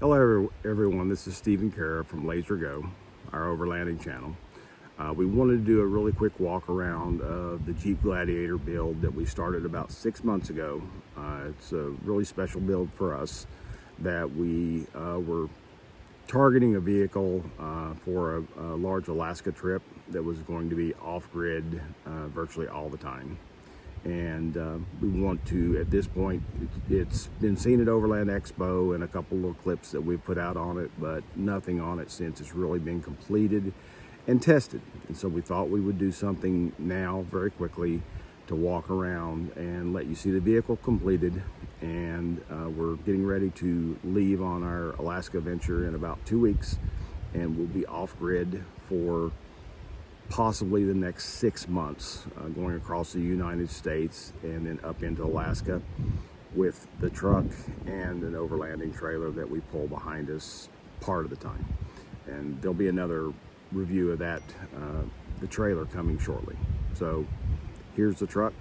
Hello everyone, this is Stephen Kara from Laser Go, our overlanding channel. We wanted to do a really quick walk around of the Jeep Gladiator build that we started about 6 months ago. It's a really special build for us that we were targeting a vehicle for a large Alaska trip that was going to be off-grid virtually all the time. And we want to, at this point, it's been seen at Overland Expo and a couple little clips that we've put out on it, but nothing on it since it's really been completed and tested. And so we thought we would do something now very quickly to walk around and let you see the vehicle completed. And we're getting ready to leave on our Alaska venture in about 2 weeks, and we'll be off-grid for possibly the next 6 months, going across the United States and then up into Alaska with the truck and an overlanding trailer that we pull behind us part of the time. And there'll be another review of that, the trailer, coming shortly. So here's the truck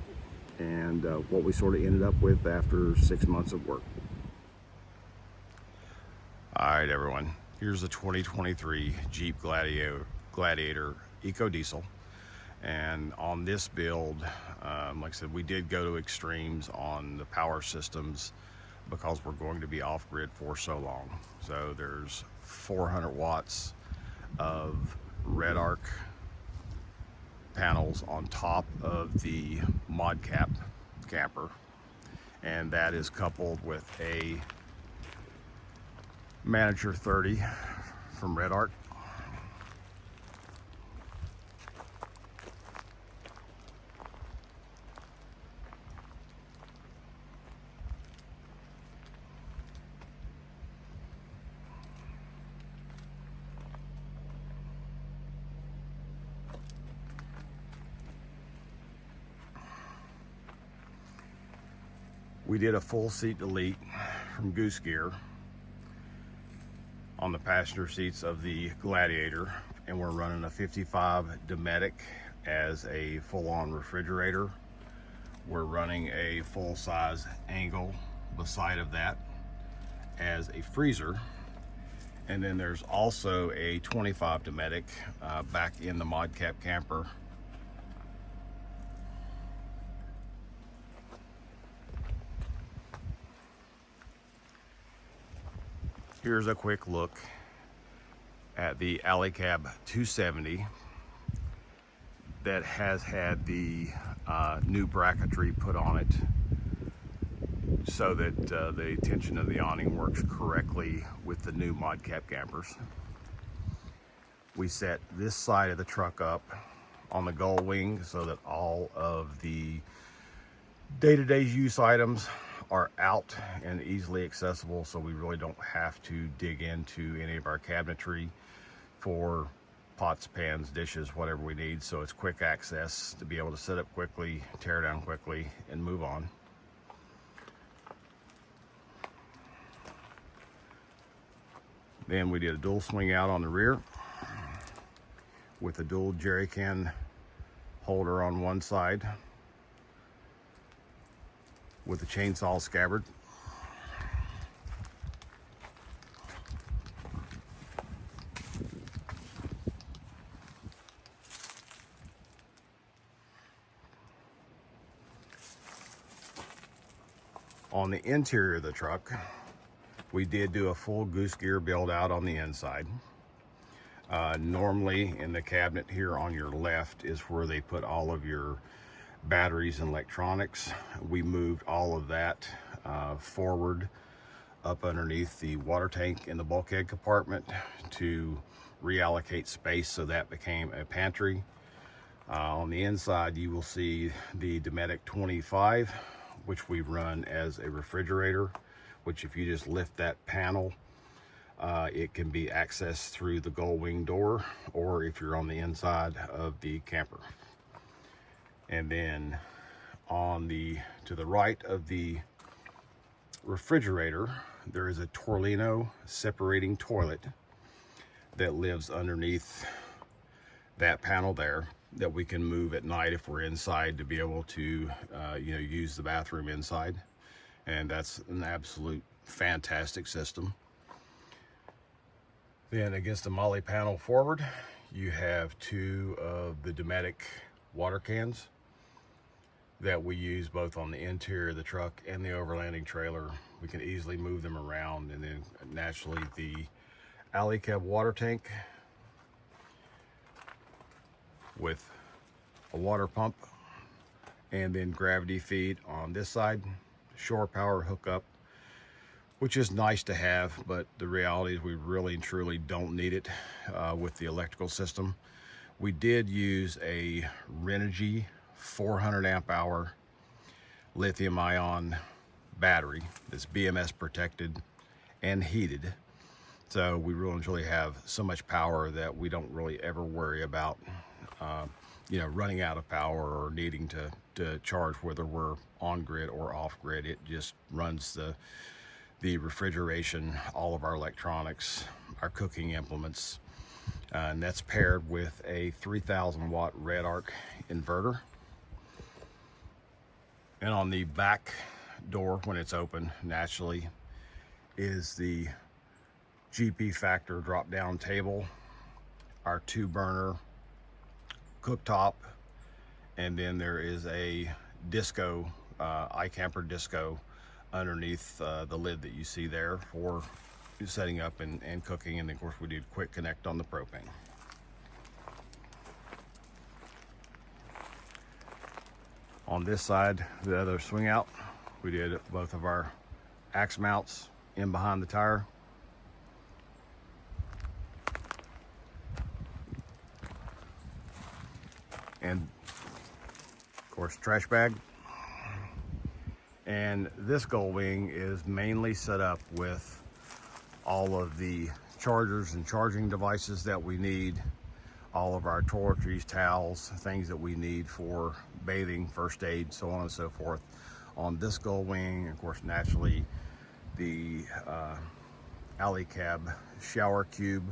and what we sort of ended up with after 6 months of work. All right, everyone, here's the 2023 Jeep Gladiator Eco Diesel. And on this build, like I said, we did go to extremes on the power systems because we're going to be off-grid for so long. So there's 400 watts of red arc panels on top of the mod cap camper, and that is coupled with a Manager 30 from Red Arc. We did a full seat delete from Goose Gear on the passenger seats of the Gladiator, and we're running a 55 Dometic as a full-on refrigerator. We're running a full-size Angle beside of that as a freezer, and then there's also a 25 Dometic back in the mod cap camper. Here's a quick look at the Alley Cab 270 that has had the new bracketry put on it so that the tension of the awning works correctly with the new mod cap campers. We set this side of the truck up on the gull wing so that all of the day-to-day use items are out and easily accessible, so we really don't have to dig into any of our cabinetry for pots, pans, dishes, whatever we need. So it's quick access to be able to set up quickly, tear down quickly, and move on. Then we did a dual swing out on the rear with a dual jerry can holder on one side with a chainsaw scabbard. On the interior of the truck, we did do a full Goose Gear build out on the inside. Normally in the cabinet here on your left is where they put all of your batteries and electronics. We moved all of that forward up underneath the water tank in the bulkhead compartment to reallocate space, so that became a pantry. On the inside you will see the Dometic 25, which we run as a refrigerator, which if you just lift that panel, it can be accessed through the gull wing door, or if you're on the inside of the camper. And then to the right of the refrigerator, there is a Torlino separating toilet that lives underneath that panel there, that we can move at night if we're inside to be able to use the bathroom inside. And that's an absolute fantastic system. Then against the molly panel forward, you have two of the Dometic water cans that we use both on the interior of the truck and the overlanding trailer. We can easily move them around. And then naturally the alley cab water tank with a water pump, and then gravity feed on this side, shore power hookup, which is nice to have, but the reality is we really and truly don't need it with the electrical system. We did use a Renogy 400 amp hour lithium ion battery that's BMS protected and heated. So we really and truly have so much power that we don't really ever worry about running out of power or needing to charge, whether we're on grid or off grid. It just runs the refrigeration, all of our electronics, our cooking implements, and that's paired with a 3,000 watt red arc inverter. And on the back door, when it's open, naturally, is the GP Factor drop down table, our 2-burner cooktop, and then there is a disco, iCamper disco underneath the lid that you see there for setting up and cooking. And of course we did quick connect on the propane. On this side, the other swing out, we did both of our axe mounts in behind the tire. And of course trash bag. And this gull wing is mainly set up with all of the chargers and charging devices that we need, all of our toiletries, towels, things that we need for bathing, first aid, so on and so forth. On this gull wing, of course, naturally, the alley cab shower cube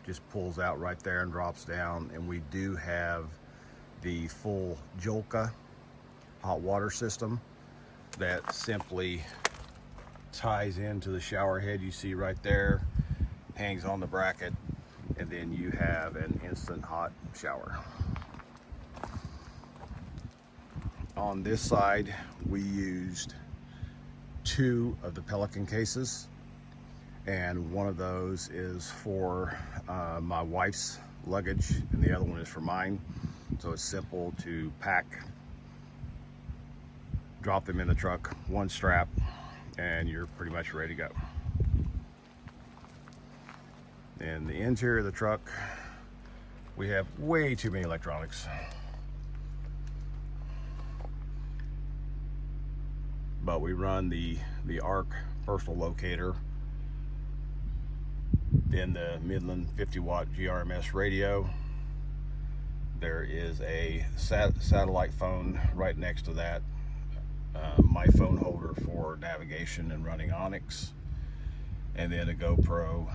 just pulls out right there and drops down. And we do have the full Jolka hot water system that simply ties into the shower head you see right there, hangs on the bracket, and then you have an instant hot shower. On this side, we used 2 of the Pelican cases, and one of those is for my wife's luggage and the other one is for mine. So it's simple to pack, drop them in the truck, one strap, and you're pretty much ready to go. In the interior of the truck, we have way too many electronics. But we run the ARC personal locator, then the Midland 50 watt GRMS radio. There is a satellite phone right next to that, my phone holder for navigation and running Onyx, and then a GoPro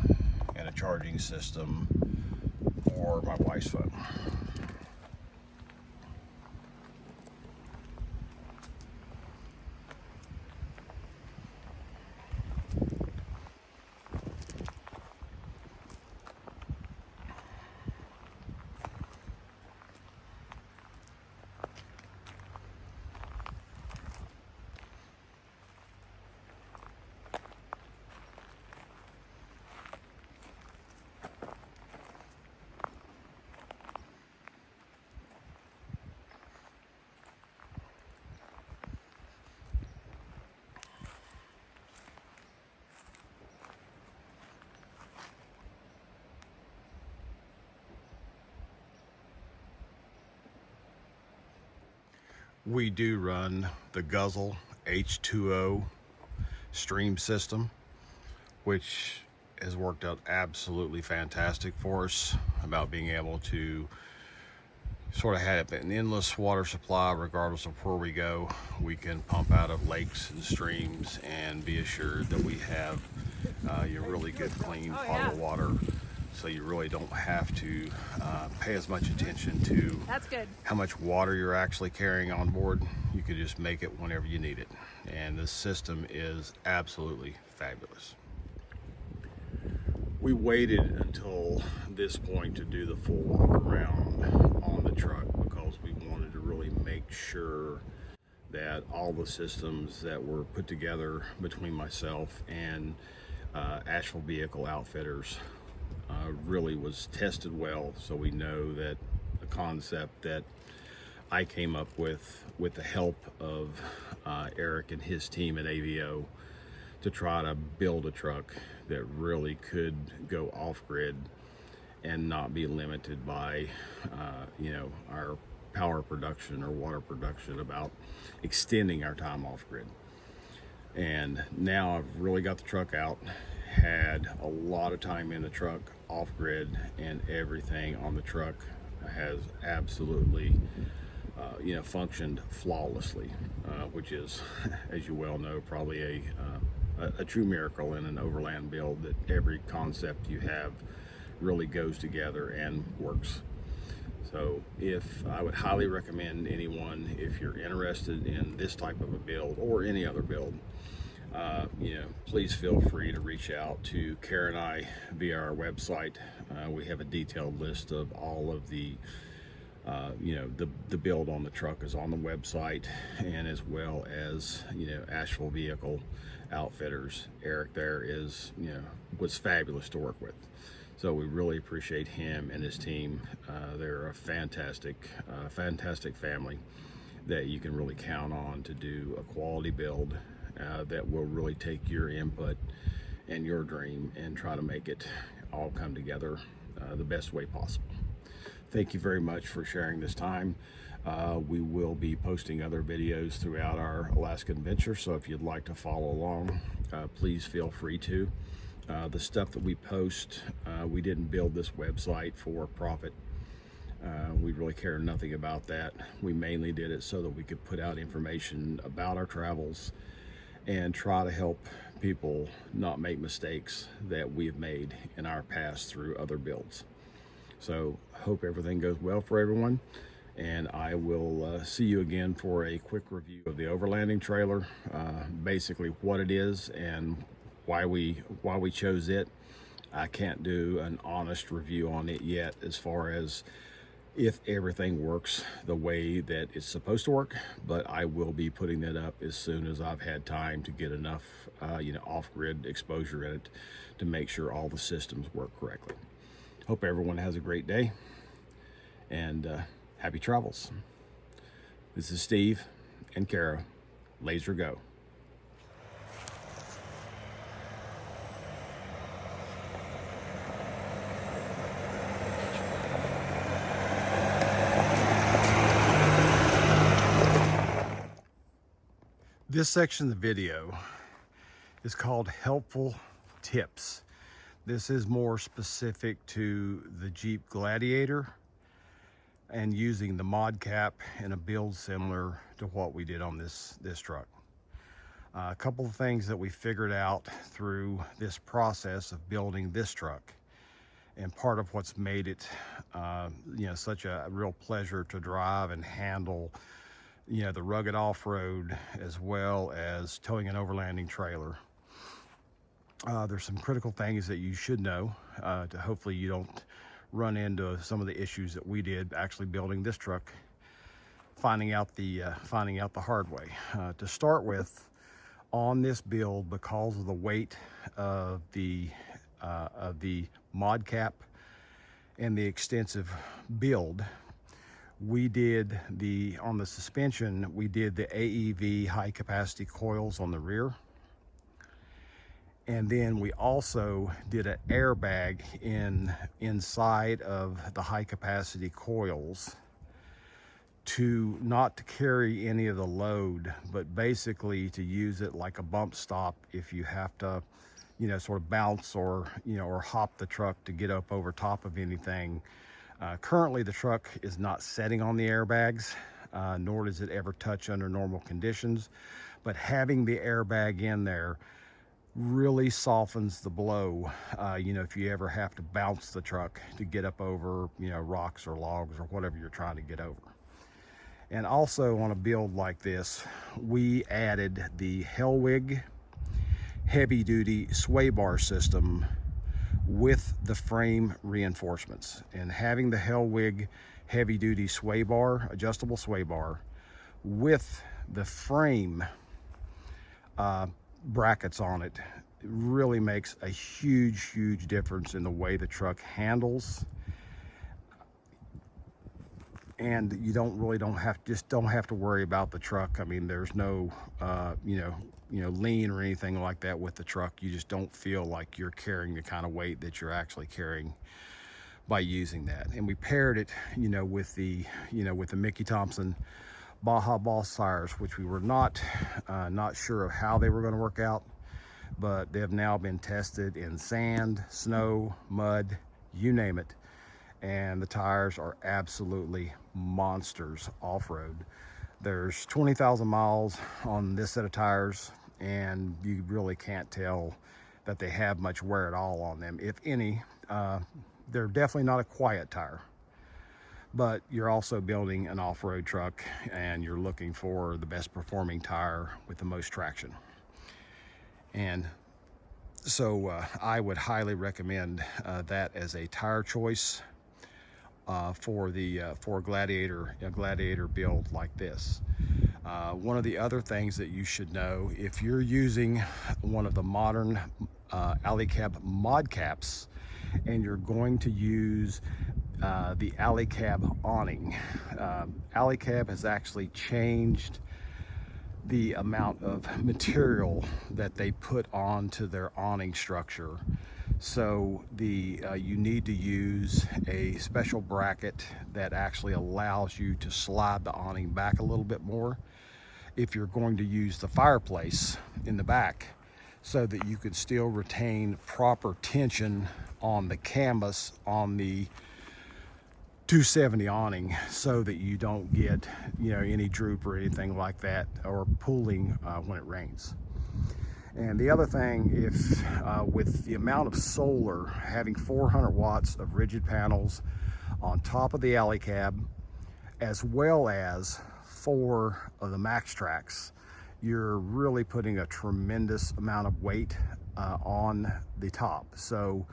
and a charging system for my wife's phone. We do run the Guzzle H2O stream system, which has worked out absolutely fantastic for us about being able to sort of have an endless water supply regardless of where we go. We can pump out of lakes and streams and be assured that we have your really good clean potable water, so you really don't have to pay as much attention to how much water you're actually carrying on board. You can just make it whenever you need it, and this system is absolutely fabulous. We waited until this point to do the full walk around on the truck because we wanted to really make sure that all the systems that were put together between myself and Asheville Vehicle Outfitters really was tested well, so we know that the concept that I came up with the help of Eric and his team at AVO to try to build a truck that really could go off-grid and not be limited by our power production or water production, about extending our time off-grid. And now I've really got the truck out, had a lot of time in the truck off-grid, and everything on the truck has absolutely functioned flawlessly, which is, as you well know, probably a true miracle in an overland build, that every concept you have really goes together and works. So I would highly recommend anyone, if you're interested in this type of a build or any other build, please feel free to reach out to Kara and I via our website. We have a detailed list of all of the build on the truck is on the website, and as well as Asheville Vehicle Outfitters. Eric there was fabulous to work with, so we really appreciate him and his team. They're a fantastic family that you can really count on to do a quality build that will really take your input and your dream and try to make it all come together the best way possible. Thank you very much for sharing this time. We will be posting other videos throughout our Alaskan adventure, so if you'd like to follow along, please feel free to. The stuff that we post, we didn't build this website for profit. We really care nothing about that. We mainly did it so that we could put out information about our travels and try to help people not make mistakes that we have made in our past through other builds. So hope everything goes well for everyone, and I will see you again for a quick review of the overlanding trailer, basically what it is and why we chose it. I can't do an honest review on it yet as far as if everything works the way that it's supposed to work, but I will be putting that up as soon as I've had time to get enough off-grid exposure in it to make sure all the systems work correctly. Hope everyone has a great day, and happy travels. This is Steve and Kara. Laser go. This section of the video is called Helpful Tips. This is more specific to the Jeep Gladiator and using the mod cap in a build similar to what we did on this truck. A couple of things that we figured out through this process of building this truck, and part of what's made it such a real pleasure to drive and handle the rugged off-road as well as towing an overlanding trailer. There's some critical things that you should know to hopefully you don't run into some of the issues that we did actually building this truck, finding out the hard way. To start with, on this build, because of the weight of the mod cap and the extensive build, we did on the suspension, we did the AEV high capacity coils on the rear. And then we also did an airbag inside of the high capacity coils not to carry any of the load, but basically to use it like a bump stop if you have to, sort of bounce or hop the truck to get up over top of anything. Currently the truck is not setting on the airbags, nor does it ever touch under normal conditions, but having the airbag in there really softens the blow, if you ever have to bounce the truck to get up over, rocks or logs or whatever you're trying to get over. And also on a build like this, we added the Hellwig heavy duty sway bar system with the frame reinforcements. And having the Hellwig heavy duty sway bar, adjustable sway bar, with the frame brackets on it, really makes a huge difference in the way the truck handles. And you don't have to worry about the truck. I mean, there's no lean or anything like that with the truck. You just don't feel like you're carrying the kind of weight that you're actually carrying by using that. And we paired it, with the Mickey Thompson Baja Boss tires, which we were not sure of how they were going to work out, but they have now been tested in sand, snow, mud, you name it. And the tires are absolutely monsters off-road. There's 20,000 miles on this set of tires, and you really can't tell that they have much wear at all on them, if any. They're definitely not a quiet tire, but you're also building an off-road truck and you're looking for the best performing tire with the most traction. And so I would highly recommend that as a tire choice for a Gladiator build like this. One of the other things that you should know, if you're using one of the modern alley cab mod caps and you're going to use the alley cab awning, alley cab has actually changed the amount of material that they put onto their awning structure. So you need to use a special bracket that actually allows you to slide the awning back a little bit more if you're going to use the fireplace in the back, so that you could still retain proper tension on the canvas on the 270 awning, so that you don't get any droop or anything like that, or pooling when it rains. And the other thing, if with the amount of solar, having 400 watts of rigid panels on top of the alley cab, as well as 4 of the max tracks, you're really putting a tremendous amount of weight on the top. So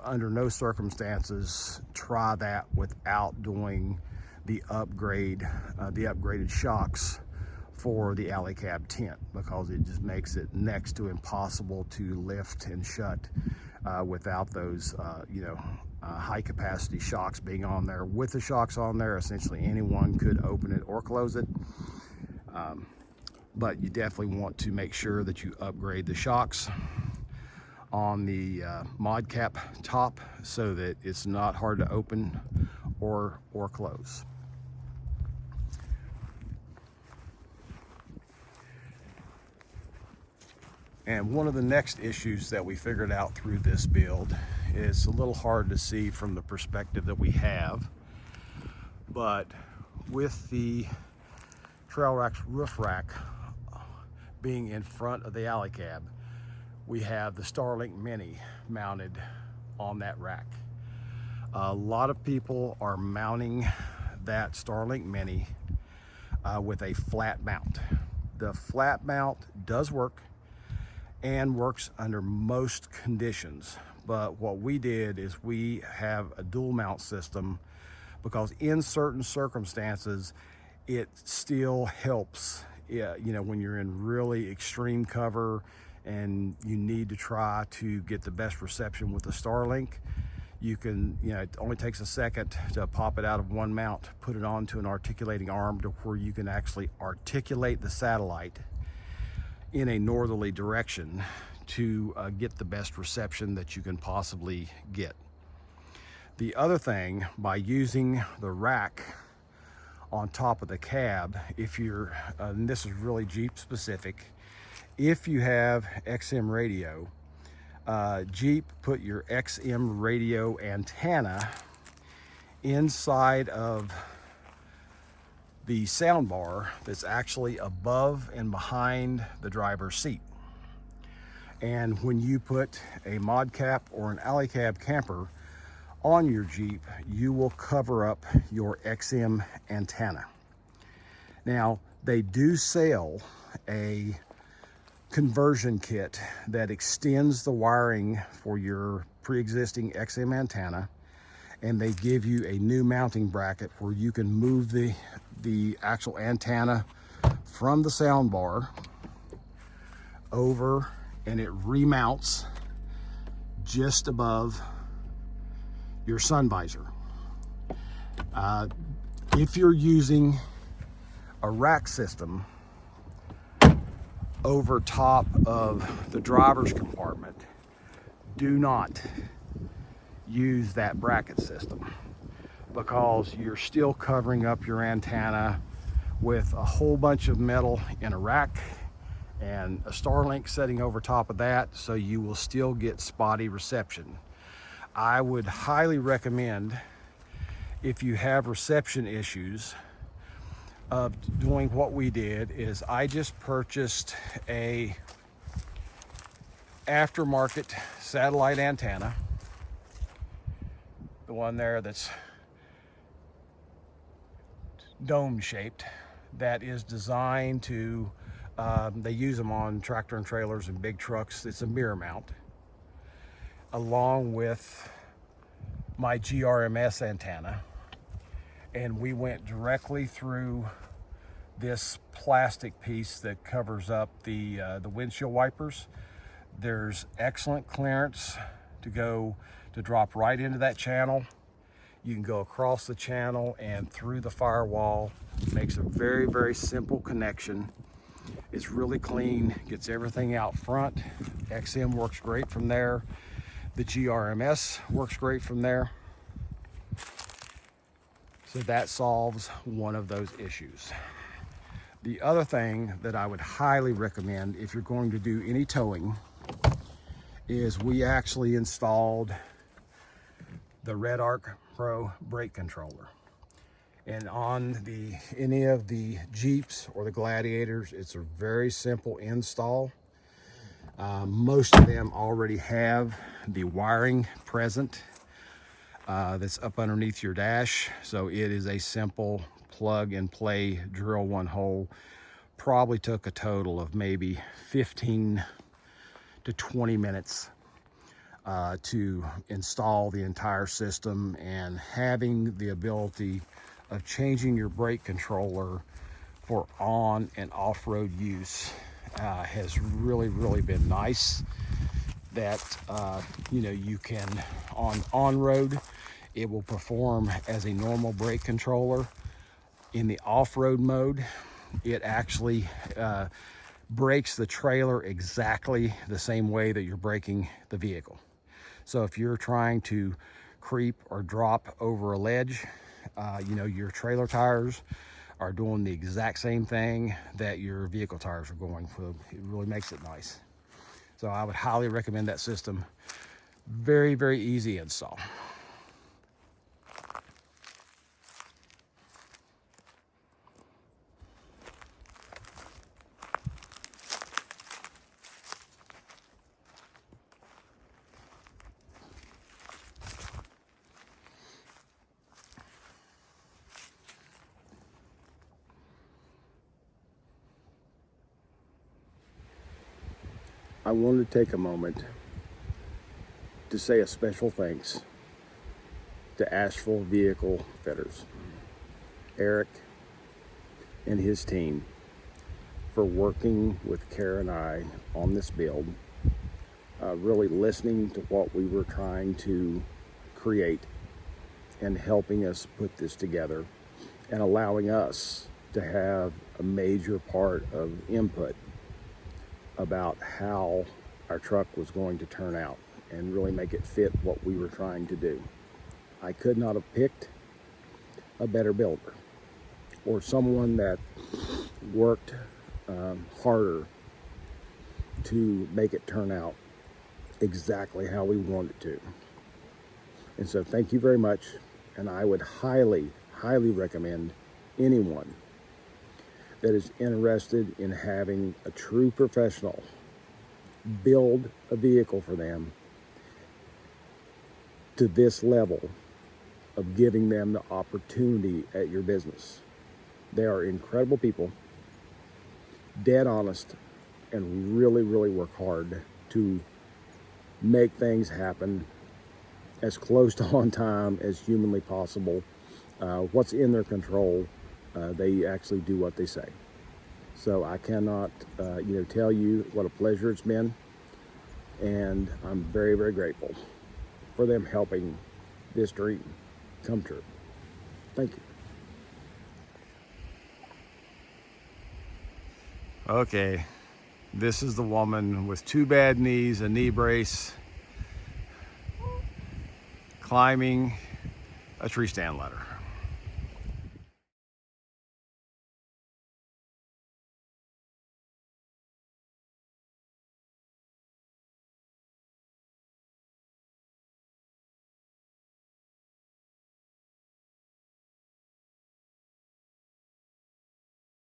under no circumstances try that without doing the upgraded shocks for the alley cab tent, because it just makes it next to impossible to lift and shut without those high capacity shocks being on there. With the shocks on there, essentially anyone could open it or close it, but you definitely want to make sure that you upgrade the shocks on the mod cap top, so that it's not hard to open or close. And one of the next issues that we figured out through this build is a little hard to see from the perspective that we have, but with the Trail Rack's roof rack being in front of the alley cab, we have the Starlink Mini mounted on that rack. A lot of people are mounting that Starlink Mini with a flat mount. The flat mount does work and works under most conditions, but what we did is we have a dual mount system, because in certain circumstances it still helps, when you're in really extreme cover and you need to try to get the best reception with the Starlink. You can, it only takes a second to pop it out of one mount, put it onto an articulating arm to where you can actually articulate the satellite in a northerly direction to get the best reception that you can possibly get. The other thing, by using the rack on top of the cab, if you're, and this is really Jeep specific, if you have XM radio, Jeep put your XM radio antenna inside of the sound bar that's actually above and behind the driver's seat. And when you put a mod cap or an alley cab camper on your Jeep, you will cover up your XM antenna. Now, they do sell a conversion kit that extends the wiring for your pre-existing XM antenna, and they give you a new mounting bracket where you can move the actual antenna from the sound bar over, and it remounts just above your sun visor. If you're using a rack system over top of the driver's compartment, do not use that bracket system, because you're still covering up your antenna with a whole bunch of metal in a rack and a Starlink setting over top of that, so you will still get spotty reception. I would highly recommend, if you have reception issues, of doing what we did. Is I just purchased a aftermarket satellite antenna, the one there that's dome shaped, that is designed to they use them on tractor and trailers and big trucks. It's a mirror mount, along with my GRMS antenna, and we went directly through this plastic piece that covers up the windshield wipers. There's excellent clearance to drop right into that channel. You can go across the channel and through the firewall. It makes a very, very simple connection. It's really clean, gets everything out front. XM works great from there. The GRMS works great from there. So that solves one of those issues. The other thing that I would highly recommend if you're going to do any towing is we actually installed the Red Arc Pro brake controller. And on any of the Jeeps or the Gladiators, it's a very simple install. Most of them already have the wiring present that's up underneath your dash. So it is a simple plug and play, drill one hole. Probably took a total of maybe 15 to 20 minutes to install the entire system, and having the ability of changing your brake controller for on and off-road use has really, really been nice. That you can, on road, it will perform as a normal brake controller. In the off-road mode, it actually brakes the trailer exactly the same way that you're braking the vehicle. So if you're trying to creep or drop over a ledge, your trailer tires are doing the exact same thing that your vehicle tires are going. So it really makes it nice. So I would highly recommend that system. Very, very easy install. I wanted to take a moment to say a special thanks to Asheville Vehicle Outfitters, Eric and his team, for working with Kara and I on this build, really listening to what we were trying to create and helping us put this together, and allowing us to have a major part of input about how our truck was going to turn out and really make it fit what we were trying to do. I could not have picked a better builder or someone that worked harder to make it turn out exactly how we wanted it to. And so thank you very much. And I would highly, highly recommend anyone that is interested in having a true professional build a vehicle for them to this level of giving them the opportunity at your business. They are incredible people, dead honest, and really, really work hard to make things happen as close to on time as humanly possible. What's in their control, they actually do what they say. So I cannot, tell you what a pleasure it's been, and I'm very, very grateful for them helping this dream come true. Thank you. Okay, this is the woman with 2 bad knees, a knee brace, climbing a tree stand ladder.